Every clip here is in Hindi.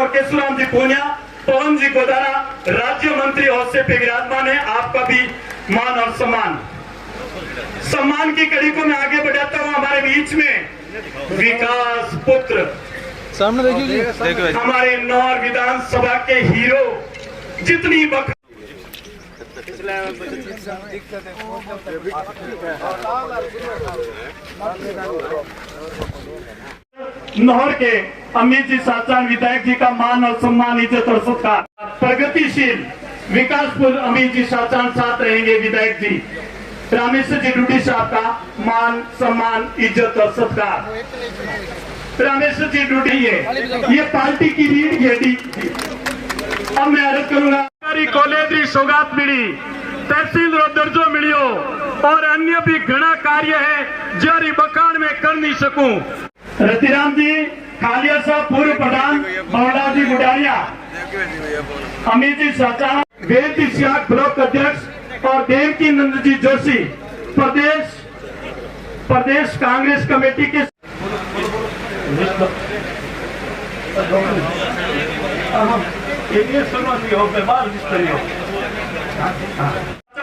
और केशुराम जी पूनिया, पवन जी गोदारा राज्य मंत्री औसे पे विराजमान है। आपका भी मान और सम्मान की कड़ी को मैं आगे बढ़ाता हूँ। हमारे बीच में विकास पुत्र सामने देखिए हमारे नौर विधानसभा के हीरो, जितनी बख नौर के अमित जी साचान विधायक जी का मान और सम्मान, इज्जत और सत्कार। प्रगतिशील विकासपुर अमित जी साचान साथ रहेंगे विधायक जी। रामेश्वर जी डूडी साहब का मान सम्मान, इज्जत और सत्कार। रामेश्वर जी डूडी ये पार्टी की रीढ़ ये डी। अब मैं अर्ज करूंगा कॉलेज सौगात मिली, तहसील रो दर्जो मिलियो और अन्य भी घना कार्य है जारी बखान में कर नहीं सकूं। रतिराम जी खालिया साहब पूर्व प्रधान, मौला जी बुढ़ारिया, अमित जी साचा, वेद जी सियाक ब्लॉक अध्यक्ष और देवकी नंद जी जोशी प्रदेश कांग्रेस कमेटी के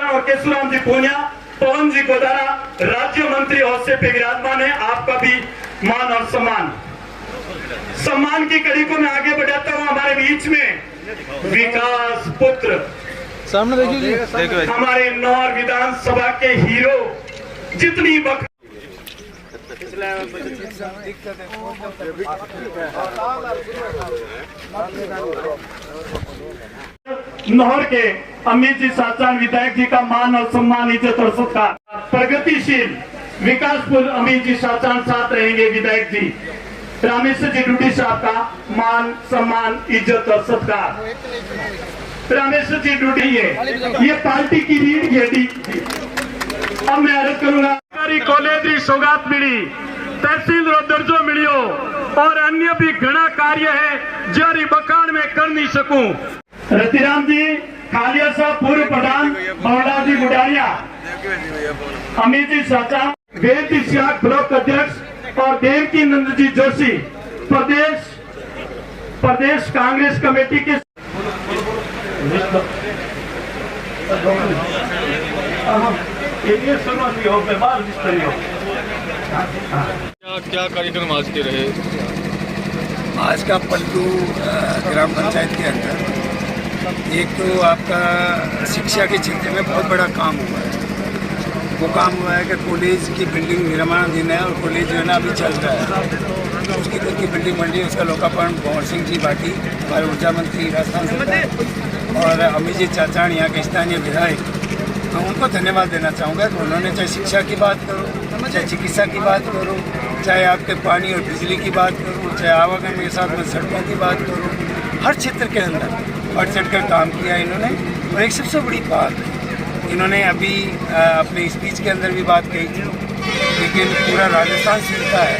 और केशुराम जी पूनिया, पवन जी गोदारा राज्य मंत्री औसे पे विराजमान है। आपका भी मान और सम्मान की कड़ी को मैं आगे बढ़ाता हूँ। हमारे बीच में विकास पुत्र सामने देखिए हमारे नौर विधानसभा के हीरो, जितनी बख नौर के अमित जी साचान विधायक जी का मान और सम्मान, इज्जत और सत्कार। प्रगतिशील विकासपुर अमित जी साचान साथ रहेंगे विधायक जी। रामेश्वर जी डूडी साहब का मान सम्मान, इज्जत और सत्कार। रामेश्वर जी डूडी ये पार्टी की रीढ़ ये डी। अब मैं अर्ज करूंगा कॉलेज सौगात मिली, तहसील रो दर्जो मिलियो और अन्य भी घना कार्य है जारी बखान में कर नहीं सकूं। रतिराम जी खालिया साहब पूर्व प्रधान, मौला जी बुढ़ारिया, अमित जी साचा, वेद जी सियाक ब्लॉक अध्यक्ष और देवकी नंद जी जोशी प्रदेश कांग्रेस कमेटी के क्या कार्यक्रम आज के रहे? आज का पल्लू ग्राम पंचायत के अंदर एक तो आपका शिक्षा के क्षेत्र में बहुत बड़ा काम हुआ है। वो काम हुआ है कि कॉलेज की बिल्डिंग निर्माणाधीन है और कॉलेज जो है ना अभी चल रहा है। उसकी खुद की बिल्डिंग बन रही है। उसका लोकार्पण भंवर सिंह जी भाटी, हमारे ऊर्जा मंत्री राजस्थान से, और अमित जी चाचान यहाँ के स्थानीय विधायक, मैं उनको धन्यवाद देना चाहूँगा कि उन्होंने चाहे शिक्षा की बात करो, चाहे चिकित्सा की बात करो, चाहे आपके पानी और बिजली की बात करो, चाहे आवागमन के साथ में सड़कों की बात करो, हर क्षेत्र के अंदर बढ़ चढ़ कर काम किया इन्होंने। और एक सबसे बड़ी बात इन्होंने अभी अपने स्पीच के अंदर भी बात कही थी, लेकिन पूरा राजस्थान सुनता है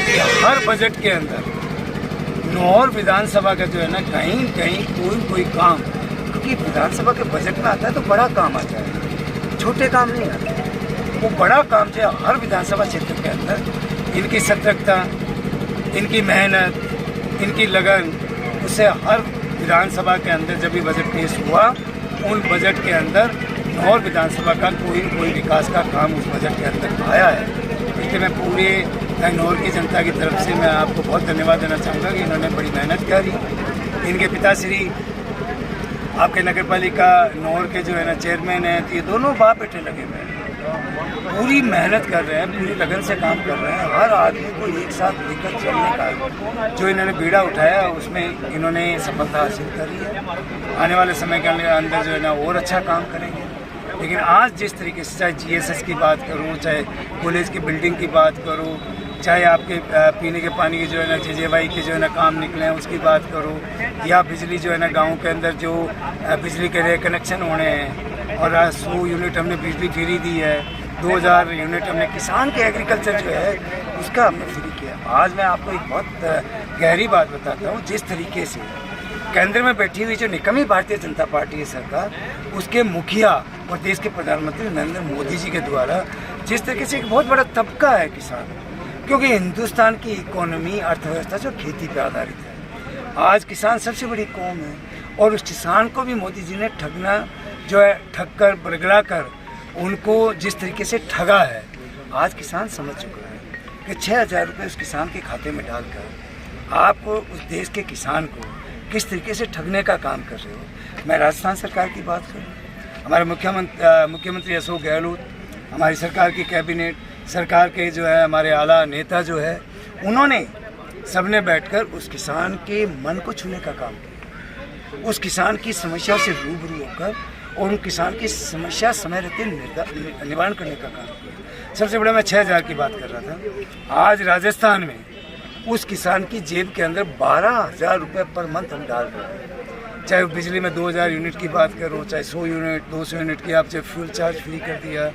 कि हर बजट के अंदर नौर विधानसभा का जो है ना कहीं कहीं कोई काम, क्योंकि विधानसभा के बजट में आता है तो बड़ा काम आता है, छोटे काम नहीं आते। वो बड़ा काम जो है हर विधानसभा क्षेत्र के अंदर इनकी सतर्कता, इनकी मेहनत, इनकी लगन, उससे हर विधानसभा के अंदर जब भी बजट पेश हुआ उन बजट के अंदर नौर विधानसभा का कोई विकास का काम उस बजट के अंदर आया है। इसलिए मैं पूरे नौर की जनता की तरफ से मैं आपको बहुत धन्यवाद देना चाहूँगा कि इन्होंने बड़ी मेहनत करी। इनके पिताश्री आपके नगर पालिका नौर के जो है ना चेयरमैन हैं, ये दोनों बाप बेटे लगे हुए हैं, पूरी मेहनत कर रहे हैं, पूरी लगन से काम कर रहे हैं। हर आदमी को एक साथ लेकर चलने का जो इन्होंने बीड़ा उठाया उसमें इन्होंने सफलता हासिल करी है। आने वाले समय के अंदर जो है ना और अच्छा काम करेंगे। लेकिन आज जिस तरीके से चाहे GSS की बात करूँ, चाहे कॉलेज की बिल्डिंग की बात करूँ, चाहे आपके पीने के पानी के जो है ना JJY के जो है ना काम निकले हैं उसकी बात करूँ, या बिजली जो है ना गाँव के अंदर जो बिजली के रे कनेक्शन होने हैं, और 100 यूनिट हमने बिजली फ्री दी है, 2000 यूनिट हमने किसान के एग्रीकल्चर जो है उसका हमने फ्री किया। आज मैं आपको एक बहुत गहरी बात बताता हूँ, जिस तरीके से केंद्र में बैठी हुई जो निकम्मी भारतीय जनता पार्टी है सरकार, उसके मुखिया और देश के प्रधानमंत्री नरेंद्र मोदी जी के द्वारा जिस तरीके से एक बहुत बड़ा तबका है किसान, क्योंकि हिंदुस्तान की इकोनॉमी अर्थव्यवस्था जो खेती पर आधारित है, आज किसान सबसे बड़ी कौम है और उस किसान को भी मोदी जी ने ठगना जो है, ठग कर बरगड़ा कर उनको जिस तरीके से ठगा है, आज किसान समझ चुका है कि 6,000 रुपये उस किसान के खाते में डालकर आप उस देश के किसान को किस तरीके से ठगने का काम कर रहे हो। मैं राजस्थान सरकार की बात करूँ, हमारे मुख्यमंत्री अशोक गहलोत, हमारी सरकार की कैबिनेट, सरकार के जो है हमारे आला नेता जो है, उन्होंने सबने बैठकर उस किसान के मन को छूने का काम किया, उस किसान की समस्या से रूबरू होकर और उन किसान की समस्या समय रहते निवारण करने का काम किया। सबसे बड़ा मैं 6,000 की बात कर रहा था, आज राजस्थान में उस किसान की जेब के अंदर 12,000 रुपये पर मंथ हम डाल रहे हैं। चाहे वो बिजली में 2,000 यूनिट की बात करो, चाहे 100 यूनिट 200 यूनिट की आप चाहे फ्यूल चार्ज फ्री कर दिया,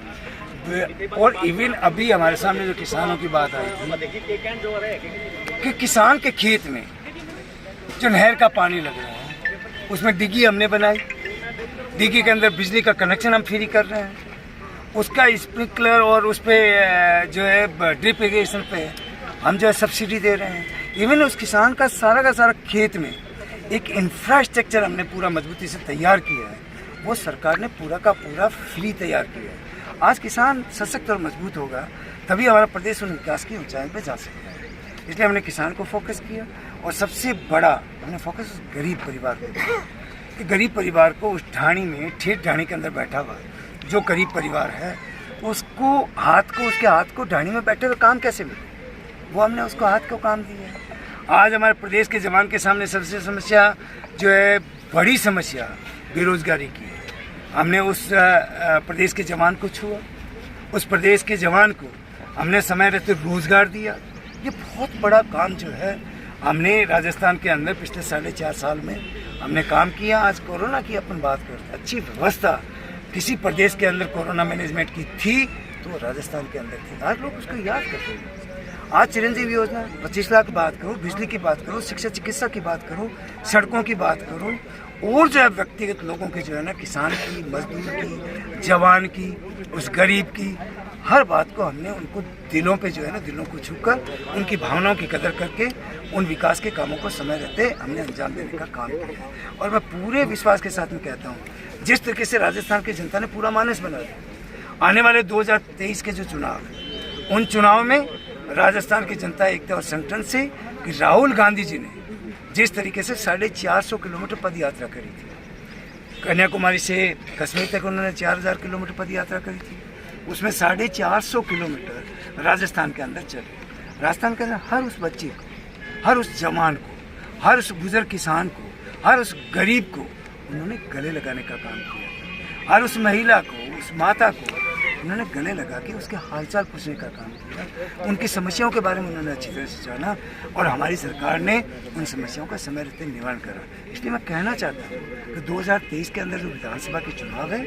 और इवन अभी हमारे सामने जो किसानों की बात आई थी कि किसान के खेत में जो नहर का पानी लग रहा है उसमें डिग्गी हमने बनाई, डिग्गी के अंदर बिजली का कनेक्शन हम फ्री कर रहे हैं, उसका स्प्रिंकलर और उस पर जो है ड्रिप इरिगेशन पे हम जो है सब्सिडी दे रहे हैं। इवन उस किसान का सारा खेत में एक इंफ्रास्ट्रक्चर हमने पूरा मजबूती से तैयार किया है, वो सरकार ने पूरा का पूरा फ्री तैयार किया है। आज किसान सशक्त और मजबूत होगा तभी हमारा प्रदेश उन विकास की ऊंचाई पे जा सकता है। इसलिए हमने किसान को फोकस किया और सबसे बड़ा हमने फोकस गरीब परिवार पे किया कि गरीब परिवार को उस ढाणी में ठेठ ढाणी के अंदर बैठा हुआ जो गरीब परिवार है उसको उसके हाथ को ढाणी में बैठे हुए काम कैसे मिले, वो हमने उसको हाथ को काम दिया है। आज हमारे प्रदेश के जवान के सामने सबसे समस्या जो है बड़ी समस्या बेरोजगारी की है। हमने उस प्रदेश के जवान को छुआ, उस प्रदेश के जवान को हमने समय रहते रोजगार दिया। ये बहुत बड़ा काम जो है हमने राजस्थान के अंदर पिछले 4.5 साल में हमने काम किया। आज कोरोना की अपन बात करते, अच्छी व्यवस्था किसी प्रदेश के अंदर कोरोना मैनेजमेंट की थी तो राजस्थान के अंदर थी, आज लोग उसको याद करते हैं। आज चिरंजीवी योजना 25 लाख की बात करो, बिजली की बात करो, शिक्षा चिकित्सा की बात करो, सड़कों की बात करो, और जो है व्यक्तिगत लोगों के जो है ना, किसान की, मजदूर की, जवान की, उस गरीब की, हर बात को हमने उनको दिलों पे जो है ना, दिलों को छूकर उनकी भावनाओं की कदर करके उन विकास के कामों को समय रहते हमने अंजाम देने का काम किया। और मैं पूरे विश्वास के साथ में कहता हूँ, जिस तरीके से राजस्थान की जनता ने पूरा मानस बना दिया, आने वाले 2023 के जो चुनाव हैं उन चुनाव में राजस्थान की जनता एकता और संगठन से कि राहुल गांधी जी ने जिस तरीके से 450 किलोमीटर पद यात्रा करी थी, कन्याकुमारी से कश्मीर तक उन्होंने 4,000 किलोमीटर पद यात्रा करी थी, उसमें 450 किलोमीटर राजस्थान के अंदर चले। राजस्थान के अंदर हर उस बच्चे को, हर उस जवान को, हर उस बुजुर्ग किसान को, हर उस गरीब को उन्होंने गले लगाने का काम किया। हर उस महिला को, उस माता को उन्होंने गले लगा के उसके हालचाल पूछने का काम किया, उनकी समस्याओं के बारे में उन्होंने अच्छी तरह से जाना और हमारी सरकार ने उन समस्याओं का समय रहते निवारण करा। इसलिए मैं कहना चाहता हूँ कि 2023 के अंदर जो विधानसभा के चुनाव है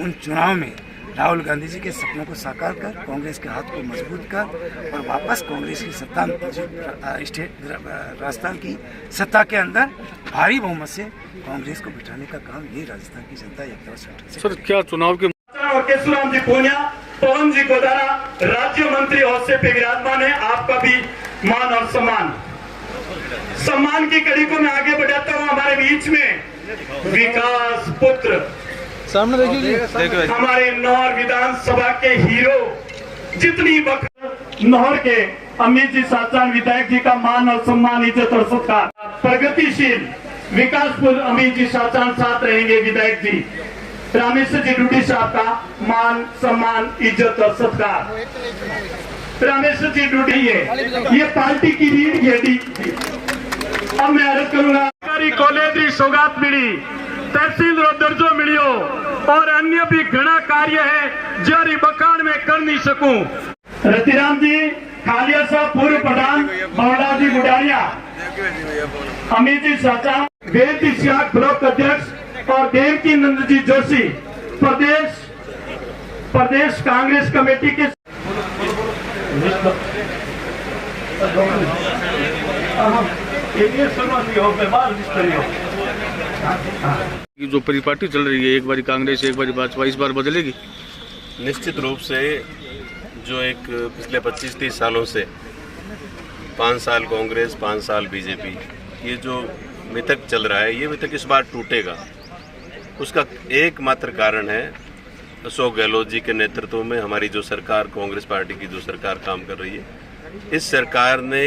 उन चुनाव में राहुल गांधी जी के सपनों को साकार कर, कांग्रेस के हाथ को मजबूत कर और वापस कांग्रेस की सत्ता राजस्थान की सत्ता के अंदर भारी बहुमत से कांग्रेस को बिठाने का काम ये राजस्थान की जनता एकता से। सर, क्या चुनाव के और केशुराम जी पूनिया, पवन जी गोदारा राज्य मंत्री और से पे विराजमान है। आपका भी मान और सम्मान की कड़ी को मैं आगे बढ़ाता हूँ। हमारे बीच में विकास पुत्र सामने देखिए, हमारे नौर विधानसभा के हीरो, जितनी वक्त नौर के अमित जी साचान विधायक जी का मान और सम्मान, इज्जत और सत्कार, प्रगतिशील विकासपुर अमित जी साचान साथ रहेंगे विधायक जी। रामेश्वर जी डूडी साहब का मान सम्मान, इज्जत और सत्कार। रामेश्वर जी डूडी ये पार्टी की रीढ़, ये डी। अब मैं अर्ज करूंगा कॉलेज सौगात मिली, तहसील रो दर्जो मिलियो और अन्य भी घना कार्य है जारी बखान में कर नहीं सकूं। रतिराम जी खालिया साहब पूर्व प्रधान, बवड़ा जी गुडारिया, अमित जी साचा, वेद जी सियाग ब्लॉक अध्यक्ष और देवकी नंद जी जोशी प्रदेश कांग्रेस कमेटी के जो परिपाटी चल रही है, एक बारी कांग्रेस एक बारी भाजपा, इस बार बदलेगी? निश्चित रूप से जो एक पिछले 25-30 सालों से 5 साल कांग्रेस 5 साल बीजेपी, ये जो मिथक चल रहा है, ये मिथक इस बार टूटेगा। उसका एकमात्र कारण है अशोक गहलोत जी के नेतृत्व में हमारी जो सरकार, कांग्रेस पार्टी की जो सरकार काम कर रही है, इस सरकार ने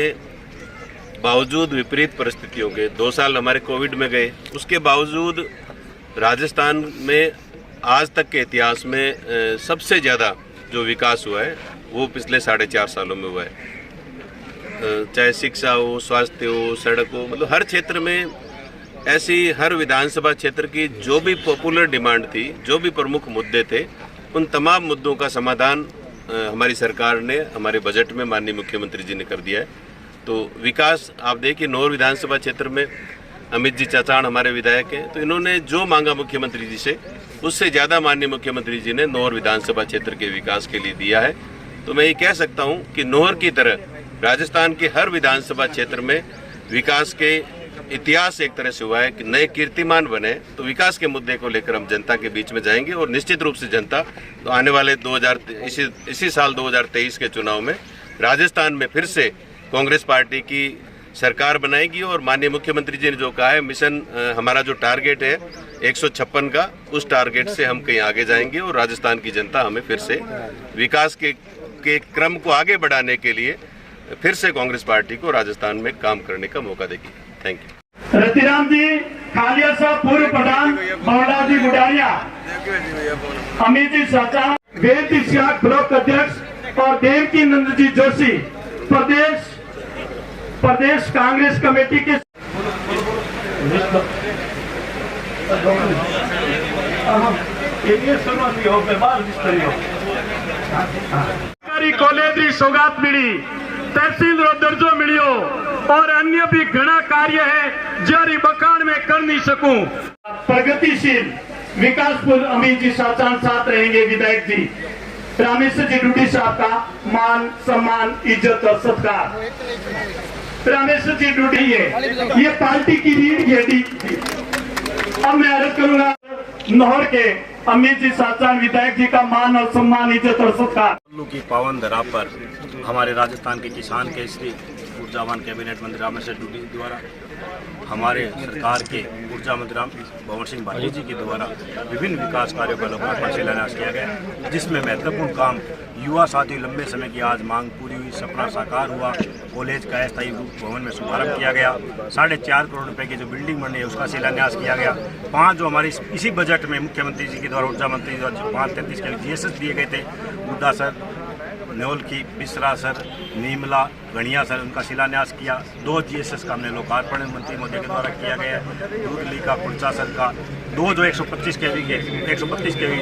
बावजूद विपरीत परिस्थितियों के 2 साल हमारे कोविड में गए, उसके बावजूद राजस्थान में आज तक के इतिहास में सबसे ज़्यादा जो विकास हुआ है वो पिछले 4.5 सालों में हुआ है। चाहे शिक्षा हो, स्वास्थ्य हो, सड़क हो, मतलब हर क्षेत्र में ऐसी हर विधानसभा क्षेत्र की जो भी पॉपुलर डिमांड थी, जो भी प्रमुख मुद्दे थे, उन तमाम मुद्दों का समाधान हमारी सरकार ने हमारे बजट में माननीय मुख्यमंत्री जी ने कर दिया है। तो विकास आप देखिए, नौर विधानसभा क्षेत्र में अमित जी चाचाण हमारे विधायक हैं, तो इन्होंने जो मांगा मुख्यमंत्री जी से, उससे ज़्यादा माननीय मुख्यमंत्री जी ने नौर विधानसभा क्षेत्र के विकास के लिए दिया है। तो मैं ये कह सकता हूँ कि नौर की तरह राजस्थान के हर विधानसभा क्षेत्र में विकास के इतिहास एक तरह से हुआ है कि नए कीर्तिमान बने। तो विकास के मुद्दे को लेकर हम जनता के बीच में जाएंगे और निश्चित रूप से जनता तो आने वाले इसी साल 2023 के चुनाव में राजस्थान में फिर से कांग्रेस पार्टी की सरकार बनाएगी। और माननीय मुख्यमंत्री जी ने जो कहा है, मिशन हमारा जो टारगेट है 156 का, उस टारगेट से हम कहीं आगे जाएंगे और राजस्थान की जनता हमें फिर से विकास के क्रम को आगे बढ़ाने के लिए फिर से कांग्रेस पार्टी को राजस्थान में काम करने का मौका देगी। Thank you. रतिराम जी खालिया साहब, पूर्व प्रधान बवड़ा जी बुढ़ारिया, अमित जी चाचाण, वेद जी सियाग ब्लॉक अध्यक्ष और देवकी नंद जी जोशी प्रदेश कांग्रेस कमेटी के कॉलेज सौगात मिली, तहसील रो दर्जो मिलियो और अन्य भी घना कार्य है जारी बखान में कर नहीं सकूं। प्रगतिशील विकासपुर अमित जी चाचाण साथ रहेंगे विधायक जी। रामेश्वर जी डूडी साहब का मान, सम्मान, इज्जत और सत्कार। रामेश्वर जी डूडी ये पार्टी की रीढ़, ये डी। अब मैं अर्ज करूंगा नौर के अमित जी चाचाण विधायक जी का मान और सम्मान, इज्जत और सत्कार। की पावन धरा पर हमारे राजस्थान के किसान केसरी ऊर्जावान कैबिनेट मंत्री रामेश्वर डूडी द्वारा हमारे सरकार के ऊर्जा मंत्री भंवर सिंह भाटी जी के द्वारा विभिन्न विकास कार्यों का लोकार्पण शिलान्यास किया गया, जिसमें महत्वपूर्ण काम युवा साथी लंबे समय की आज मांग पूरी हुई, सपना साकार हुआ। कॉलेज का अस्थायी भवन में शुभारंभ किया गया। 4.5 करोड़ रुपए की जो बिल्डिंग बनी है उसका शिलान्यास किया गया। 5 जो हमारी इसी बजट में मुख्यमंत्री जी के द्वारा ऊर्जा मंत्री द्वारा 533 के GSS दिए गए थे, बुद्धा सर, न्योल की बिसरा सर, नीमला, गणिया सर, उनका शिलान्यास किया। 2 GSS का हमने लोकार्पण मंत्री मोदी के द्वारा किया गया है। दूधली का, पुरचा सर का 2 जो 125 केवी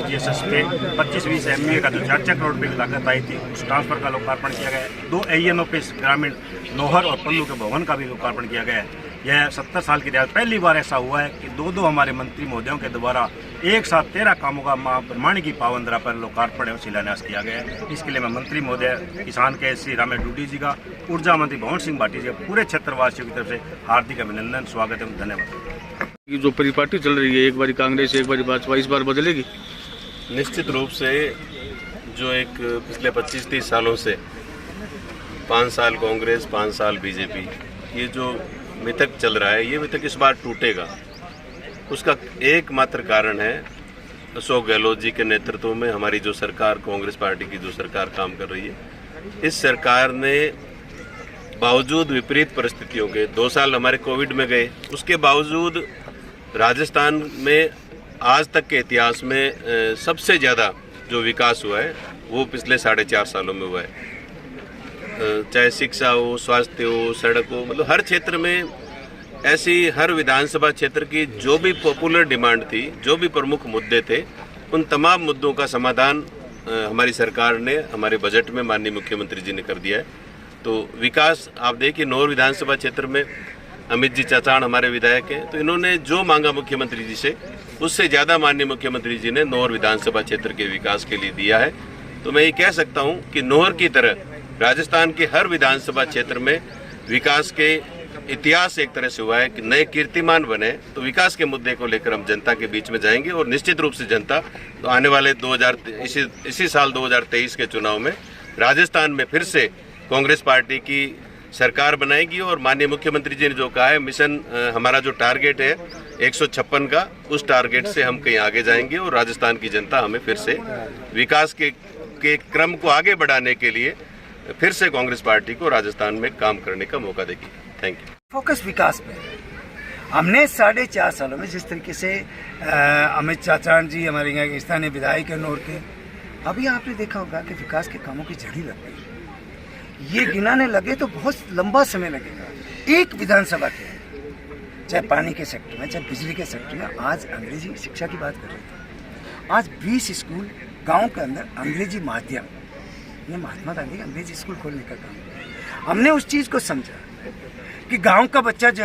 GSS पे 25-20 MVA का जो 4 करोड़ रुपये की लागत आई थी, उस ट्रांसफर का लोकार्पण किया गया है। 2 AEN ऑफिस ग्रामीण नौहर और पल्लू के भवन का भी लोकार्पण किया गया है। यह 70 साल की रियासत पहली बार ऐसा हुआ है कि 2 हमारे मंत्री महोदयों के द्वारा एक साथ 13 कामों का मां ब्रह्मांड की पावन धरा पर लोकार्पण और शिलान्यास किया गया है। इसके लिए मैं मंत्री महोदय, किसान केसरी रामेश्वर डूडी जी का, ऊर्जा मंत्री भंवर सिंह भाटी जी का, पूरे क्षेत्रवासियों की तरफ से हार्दिक अभिनंदन, स्वागत एवं धन्यवाद। जो परिपाटी चल रही है, एक बारी कांग्रेस एक बारी भाजपा, इस बार बदलेगी? निश्चित रूप से जो एक पिछले 25-30 सालों से 5 साल कांग्रेस, 5 साल बीजेपी, ये जो मिथक चल रहा है, ये मिथक इस बार टूटेगा। उसका एकमात्र कारण है अशोक गहलोत जी के नेतृत्व में हमारी जो सरकार, कांग्रेस पार्टी की जो सरकार काम कर रही है, इस सरकार ने बावजूद विपरीत परिस्थितियों के 2 साल हमारे कोविड में गए, उसके बावजूद राजस्थान में आज तक के इतिहास में सबसे ज़्यादा जो विकास हुआ है वो पिछले 4.5 सालों में हुआ है। चाहे शिक्षा हो, स्वास्थ्य हो, सड़क हो, मतलब हर क्षेत्र में ऐसी हर विधानसभा क्षेत्र की जो भी पॉपुलर डिमांड थी, जो भी प्रमुख मुद्दे थे, उन तमाम मुद्दों का समाधान हमारी सरकार ने हमारे बजट में माननीय मुख्यमंत्री जी ने कर दिया है। तो विकास आप देखिए, नौर विधानसभा क्षेत्र में अमित जी चाचाण हमारे विधायक हैं, तो इन्होंने जो मांगा मुख्यमंत्री जी से, उससे ज़्यादा माननीय मुख्यमंत्री जी ने नौर विधानसभा क्षेत्र के विकास के लिए दिया है। तो मैं ये कह सकता हूँ कि नौर की तरह राजस्थान के हर विधानसभा क्षेत्र में विकास के इतिहास एक तरह से हुआ है कि नए कीर्तिमान बने। तो विकास के मुद्दे को लेकर हम जनता के बीच में जाएंगे और निश्चित रूप से जनता तो आने वाले इसी साल 2023 के चुनाव में राजस्थान में फिर से कांग्रेस पार्टी की सरकार बनाएगी और माननीय मुख्यमंत्री जी ने जो कहा है मिशन, हमारा जो टारगेट है 156 का, उस टारगेट से हम कहीं आगे जाएंगे और राजस्थान की जनता हमें फिर से विकास के क्रम को आगे बढ़ाने के लिए फिर से कांग्रेस पार्टी को राजस्थान में काम करने का मौका देगी। Thank you. फोकस विकास पे हमने 4.5 सालों में जिस तरीके से अमित चाचान जी हमारे यहाँ के स्थानीय विधायक है नौर के, अभी आपने देखा होगा कि विकास के कामों की झड़ी लग गई। ये गिनाने लगे तो बहुत लंबा समय लगेगा। एक विधानसभा के चाहे पानी के सेक्टर में, चाहे बिजली के सेक्टर में, आज अंग्रेजी शिक्षा की बात कर रहे थे। आज 20 स्कूल गाँव के अंदर अंग्रेजी माध्यम, ये महात्मा गांधी अंग्रेजी स्कूल खोलने का काम। हमने उस चीज़ को समझा कि गांव का बच्चा जो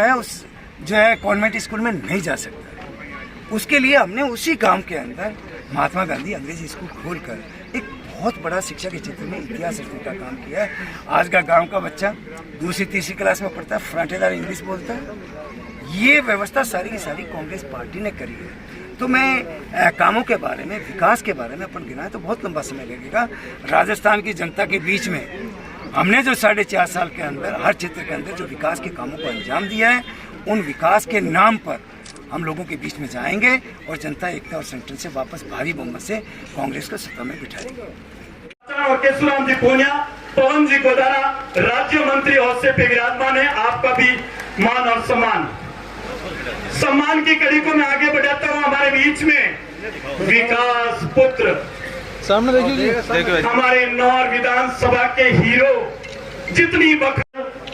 है कॉन्वेंट स्कूल में नहीं जा सकता। उसके लिए हमने उसी गांव के अंदर महात्मा गांधी अंग्रेजी स्कूल खोलकर एक बहुत बड़ा शिक्षा के क्षेत्र में इतिहास रचने का काम किया है। आज का गांव का बच्चा 2री-3री क्लास में पढ़ता है, फ्रांटेदार इंग्लिश बोलता है। ये व्यवस्था सारी की सारी कांग्रेस पार्टी ने करी है। तो मैं कामों के बारे में, विकास के बारे में अपन गिनाए तो बहुत लंबा समय लगेगा। राजस्थान की जनता के बीच में हमने जो 4.5 साल के अंदर हर क्षेत्र के अंदर जो विकास के कामों को अंजाम दिया है, उन विकास के नाम पर हम लोगों के बीच में जाएंगे और जनता एकता और संगठन से वापस भारी बहुमत से कांग्रेस को सत्ता में बिठाएगी। और केशुराम जी पूनिया, पवन जी गोदारा राज्य मंत्री और से पे विराजमान है। आपका भी मान और सम्मान की कड़ी को मैं आगे बढ़ाता हूँ। हमारे बीच में विकास पुत्र, सामने देखिए, हमारे नौर विधानसभा के हीरो, जितनी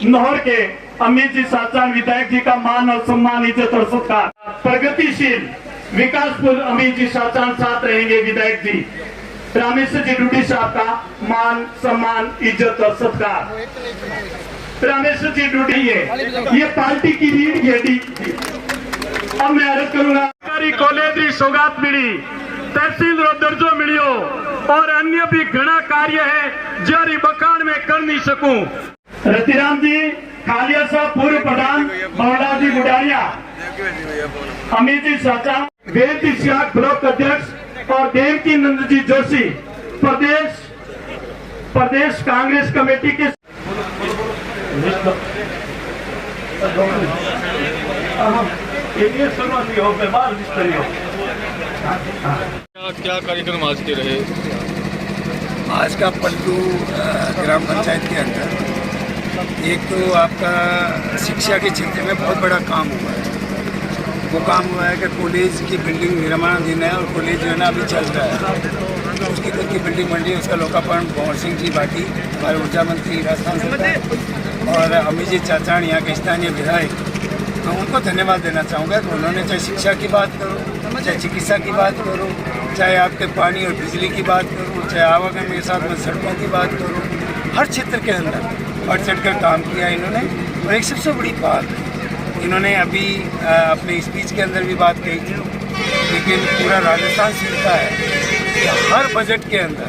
नौर के अमित जी साचान विधायक जी का मान और सम्मान, इज्जत और सत्कार। प्रगतिशील विकासपुर अमित जी साचान साथ रहेंगे विधायक जी। रामेश्वर जी डूडी साहब का मान सम्मान, इज्जत और सत्कार। रामेश्वर जी डूडी ये पार्टी की रीढ़ है। अब मैं अर्ज करूंगा कॉलेज सौगात मिली, तहसील रो दर्जो मिलियो और अन्य भी घना कार्य है जारी बखान में कर नहीं सकूं। रतिराम जी खालिया साहब पूर्व प्रधान, बवड़ा जी बुढ़ारिया, अमित जी साचा, वेद श्याक ब्लॉक अध्यक्ष और देवकी नंद जी जोशी प्रदेश कांग्रेस कमेटी के क्या कार्यक्रम आज के रहे? आज का पल्लू ग्राम पंचायत के अंदर एक तो आपका शिक्षा के क्षेत्र में बहुत बड़ा काम हुआ है। वो काम हुआ है कि कॉलेज की बिल्डिंग निर्माणाधीन है और कॉलेज जो है ना अभी चल रहा है। उसकी खुद की बिल्डिंग बन रही है। उसका लोकार्पण भंवर सिंह जी भाटी, हमारे ऊर्जा मंत्री राजस्थान सरकार, और अमित जी चाचान यहाँ के स्थानीय विधायक, मैं उनको धन्यवाद देना चाहूँगा कि उन्होंने चाहे शिक्षा की बात करो, चाहे चिकित्सा की बात करो, चाहे आपके पानी और बिजली की बात करो, चाहे आवागमन के साथ में सड़कों की बात करो, हर क्षेत्र के अंदर बढ़ चढ़ कर काम किया इन्होंने। और एक सबसे बड़ी बात इन्होंने अभी अपने स्पीच के अंदर भी बात कही थी, लेकिन पूरा राजस्थान सीखता है कि हर बजट के अंदर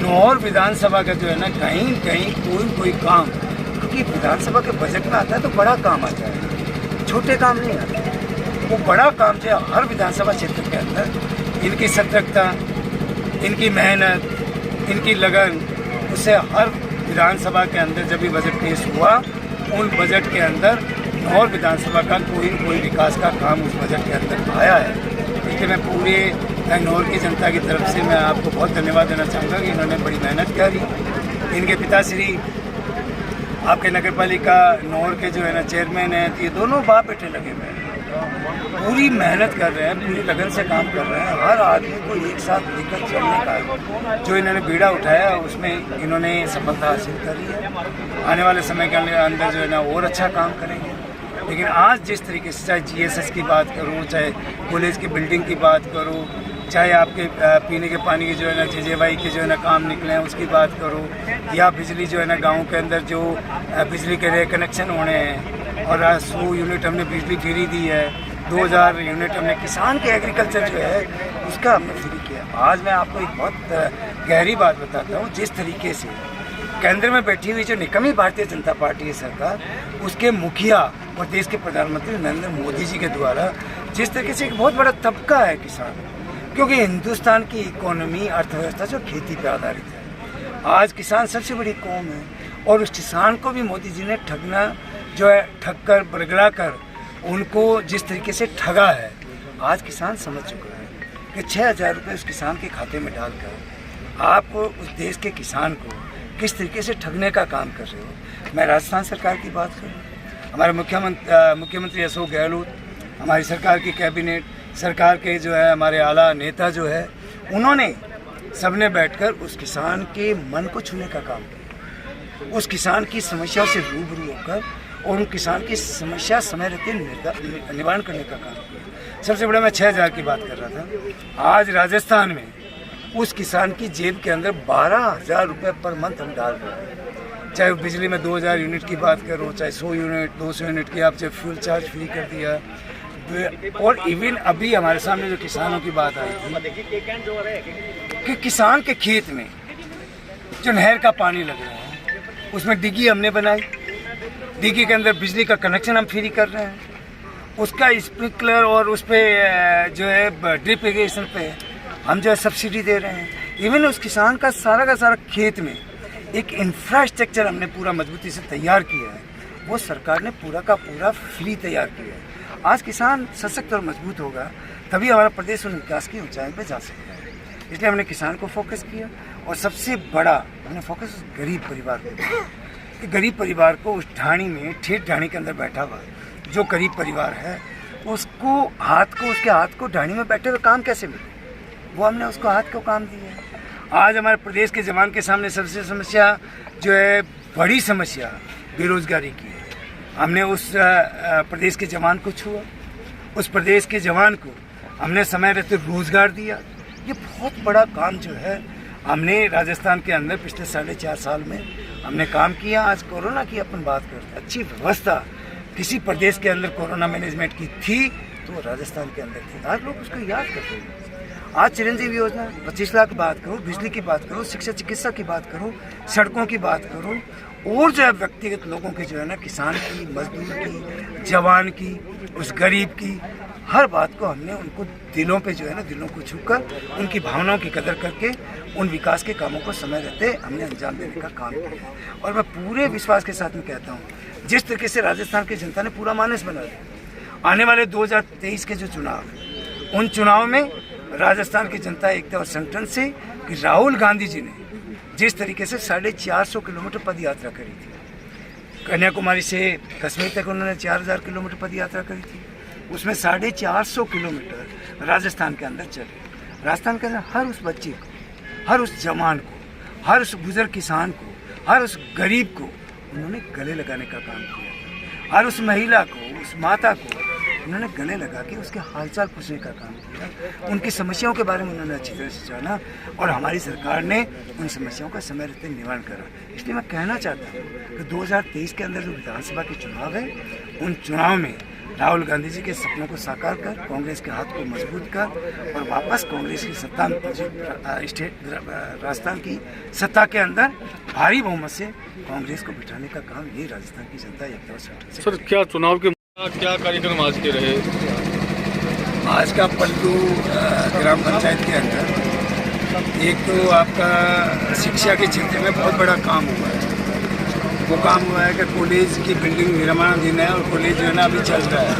नौर विधानसभा का जो है ना कहीं कहीं कोई काम, क्योंकि विधानसभा के बजट में आता है तो बड़ा काम आता है, छोटे काम नहीं आते। वो बड़ा काम जो है हर विधानसभा क्षेत्र के अंदर इनकी सतर्कता, इनकी मेहनत, इनकी लगन, उससे हर विधानसभा के अंदर जब भी बजट पेश हुआ, उन बजट के अंदर नौर विधानसभा का कोई विकास का काम उस बजट के अंदर आया है। इसलिए मैं पूरे नौर की जनता की तरफ से मैं आपको बहुत धन्यवाद देना चाहूँगा कि इन्होंने बड़ी मेहनत करी। इनके पिताश्री आपके नगर पालिका नौर के जो है ना चेयरमैन हैं, ये दोनों बाप बेटे लगे हुए हैं, पूरी मेहनत कर रहे हैं, पूरी लगन से काम कर रहे हैं। हर आदमी को एक साथ लेकर चलने का जो इन्होंने बीड़ा उठाया उसमें इन्होंने सफलता हासिल करी है। आने वाले समय के अंदर जो है ना और अच्छा काम करेंगे। लेकिन आज जिस तरीके से चाहे GSS की बात करूँ, चाहे कॉलेज की बिल्डिंग की बात करूँ, चाहे आपके पीने के पानी के जो है ना JJY के जो है ना काम निकले हैं उसकी बात करूँ, या बिजली जो है ना गाँव के अंदर जो बिजली के रे कनेक्शन होने हैं, और 100 यूनिट हमने बिजली फ्री दी है, 2000 यूनिट हमने किसान के एग्रीकल्चर जो है उसका हमने फ्री किया। आज मैं आपको एक बहुत गहरी बात बताता हूँ, जिस तरीके से केंद्र में बैठी हुई जो निकम्मी भारतीय जनता पार्टी है सरकार, उसके मुखिया और देश के प्रधानमंत्री नरेंद्र मोदी जी के द्वारा जिस तरीके से एक बहुत बड़ा तबका है किसान, क्योंकि हिंदुस्तान की इकोनॉमी अर्थव्यवस्था जो खेती पर आधारित है। आज किसान सबसे बड़ी कौम है और उस किसान को भी मोदी जी ने ठगना जो है, ठग कर बरगड़ा कर उनको जिस तरीके से ठगा है, आज किसान समझ चुका है कि 6,000 रुपये उस किसान के खाते में डालकर आप उस देश के किसान को किस तरीके से ठगने का काम कर रहे हो। मैं राजस्थान सरकार की बात करूँ, हमारे मुख्यमंत्री अशोक गहलोत, हमारी सरकार की कैबिनेट, सरकार के जो है हमारे आला नेता जो है, उन्होंने सबने बैठकर उस किसान के मन को छूने का काम किया, उस किसान की समस्या से रूबरू होकर और उन किसान की समस्या समय रहते निवारण करने का काम किया। सबसे बड़ा मैं 6,000 की बात कर रहा था, आज राजस्थान में उस किसान की जेब के अंदर 12,000 रुपये पर मंथ हम डाल रहे हैं। चाहे वो बिजली में 2,000 यूनिट की बात करो, चाहे 100 यूनिट 200 यूनिट की आप चाहे फ्यूल चार्ज फ्री कर दिया, और इवन अभी हमारे सामने जो किसानों की बात आई थी कि किसान के खेत में जो नहर का पानी लग रहा है उसमें डिग्गी हमने बनाई, डिग्गी के अंदर बिजली का कनेक्शन हम फ्री कर रहे हैं, उसका स्प्रिंकलर और उस पर जो है ड्रिप इरिगेशन पे हम जो है सब्सिडी दे रहे हैं। इवन उस किसान का सारा खेत में एक इंफ्रास्ट्रक्चर हमने पूरा मजबूती से तैयार किया है, वो सरकार ने पूरा का पूरा फ्री तैयार किया है। आज किसान सशक्त और मजबूत होगा तभी हमारा प्रदेश उन विकास की ऊंचाई पे जा सकता है। इसलिए हमने किसान को फोकस किया और सबसे बड़ा हमने फोकस गरीब परिवार को किया कि गरीब परिवार को उस ढाणी में, ठेठ ढाणी के अंदर बैठा हुआ जो गरीब परिवार है उसको उसके हाथ को ढाणी में बैठे हुए काम कैसे मिले, वो हमने उसको हाथ को काम दिया है। आज हमारे प्रदेश के जवान के सामने सबसे समस्या जो है, बड़ी समस्या बेरोजगारी की है। हमने उस प्रदेश के जवान को छुआ, उस प्रदेश के जवान को हमने समय रहते रोजगार दिया। ये बहुत बड़ा काम जो है हमने राजस्थान के अंदर पिछले 4.5 साल में हमने काम किया। आज कोरोना की अपन बात करते, अच्छी व्यवस्था किसी प्रदेश के अंदर कोरोना मैनेजमेंट की थी तो राजस्थान के अंदर थी, आज लोग उसको याद करते हैं। आज चिरंजीवी योजना 25 लाख की बात करो, बिजली की बात करो, शिक्षा चिकित्सा की बात करो, सड़कों की बात करो, और जो है व्यक्तिगत लोगों के जो है ना, किसान की, मजदूर की, जवान की, उस गरीब की, हर बात को हमने उनको दिलों पे जो है ना, दिलों को छूकर उनकी भावनाओं की कदर करके उन विकास के कामों को समय रहते हमने अंजाम देने का काम किया। और मैं पूरे विश्वास के साथ में कहता हूँ, जिस तरीके से राजस्थान की जनता ने पूरा मानस बना दिया, आने वाले 2023 के जो चुनाव, उन चुनाव में राजस्थान की जनता एकता और संगठन से कि राहुल गांधी जी ने जिस तरीके से 450 किलोमीटर पद यात्रा करी थी, कन्याकुमारी से कश्मीर तक उन्होंने 4,000 किलोमीटर पद यात्रा करी थी, उसमें 450 किलोमीटर राजस्थान के अंदर चले। राजस्थान के अंदर हर उस बच्चे को, हर उस जवान को, हर उस बुजुर्ग किसान को, हर उस गरीब को उन्होंने गले लगाने का काम किया। हर उस महिला को, उस माता को उन्होंने गले लगा के उसके हालचाल पूछने का काम किया, उनकी समस्याओं के बारे में उन्होंने अच्छी तरह से जाना और हमारी सरकार ने उन समस्याओं का समय रहते निवारण करा। इसलिए मैं कहना चाहता हूँ कि 2023 के अंदर जो विधानसभा के चुनाव है, उन चुनाव में राहुल गांधी जी के सपनों को साकार कर, कांग्रेस के हाथ को मजबूत कर और वापस कांग्रेस की सत्ता में राजस्थान की सत्ता के अंदर भारी बहुमत से कांग्रेस को बिठाने का काम ये राजस्थान की जनता एकता और संगठन से। सर, क्या चुनाव के क्या कार्यक्रम आज के रहे? आज का पल्लू ग्राम पंचायत के अंदर एक तो आपका शिक्षा के क्षेत्र में बहुत बड़ा काम हुआ है। वो काम हुआ है कि कॉलेज की बिल्डिंग निर्माणाधीन है और कॉलेज जो है ना अभी चल रहा है,